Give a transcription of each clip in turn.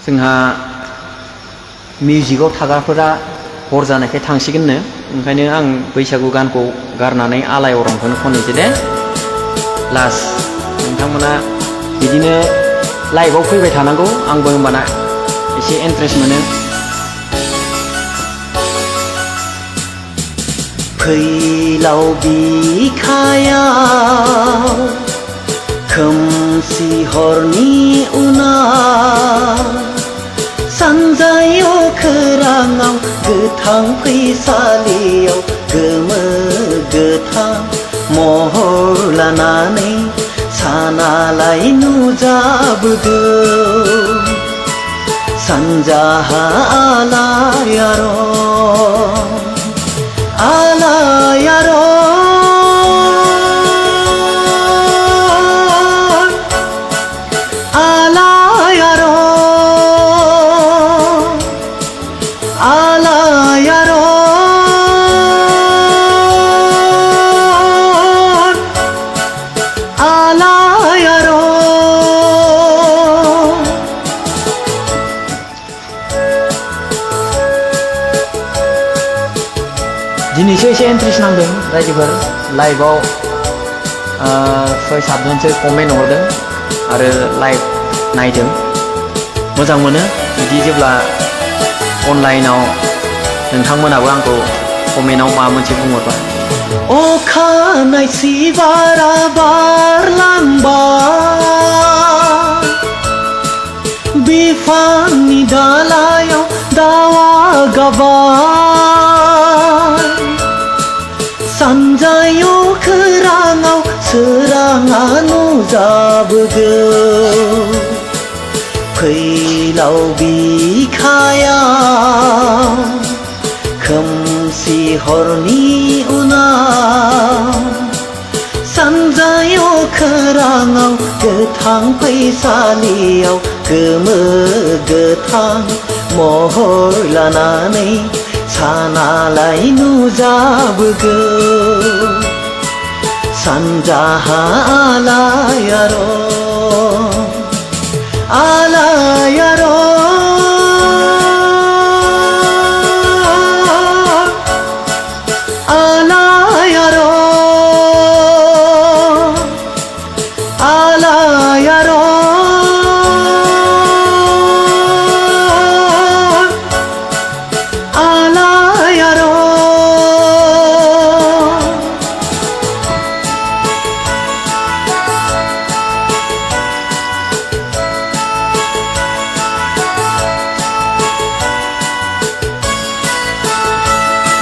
जोंहा मिउजिकआव थाग्राफोरा हर जानायखाय थांसिगोननो ओंखायनो आं बैसागु गानखौ गारनानै आलायारनखौनो खननोसै दे लास्ट नोंथांमोना बिदिनो लाइभआव फैबाय थानांगौ आंबो होमबाना एसे इन्ट्रेस्ट मोनो फैलाव बिखायाव खोमसि हरनि उनाव सानजायाव खोराङाव गोथां फैसालियाव गोमो गोथां महर लानानै सानालाय नुजाबोगौ सानजाहा आलायारन दिनैसो एसे इन्ट्रेस्ट नांदों रायजोफोर लाइभआव 6-7 जनसो कमेन्ट हरदों आरो लाइभ नायदों मोजां मोनो बिदि जेब्ला अनलाइनाव नोंथांमोनाबो आंखौ कमेन्टआव माबा मोनसे बुंहरबा अखा नायसि बारा बारलांबाय बिफांनि दालायाव दावा गाबाय सानजायाव खोराङाव सोराङा नुजाबोगौ फैलाव बिखायाव खोमसि हरनि उनाव सानजायाव खोराङाव गोथां फैसालियाव गोमो गोथां महर लानानै सानालाय नुजाबोगौ सानजाहा आलायारन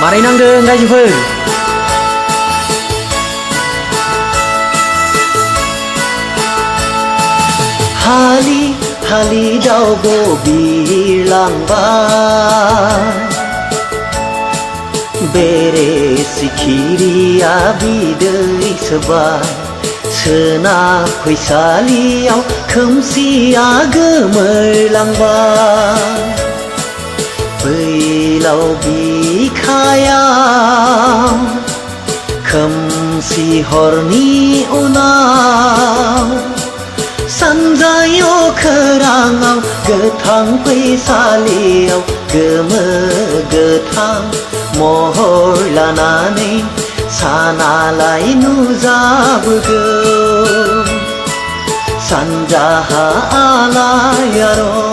मारै नांदों रायजोफोर हालि हालि दाउब' बिरलांबाय बेरे सिखिरिया बिदै सोबाय सोनाब फैसालियाव खोमसिया गोमोरलांबाय फैलाव बिखायाव खोमसि हरनि उनाव सानजायाव खोराङाव गोथां फैसालियाव गोमो गोथां महर लानानै सानालाय नुजाबोगौ सानजाहा आलायारन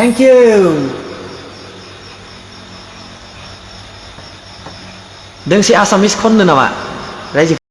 Thank you. Doंसे आसामिस खननो नामा रायजो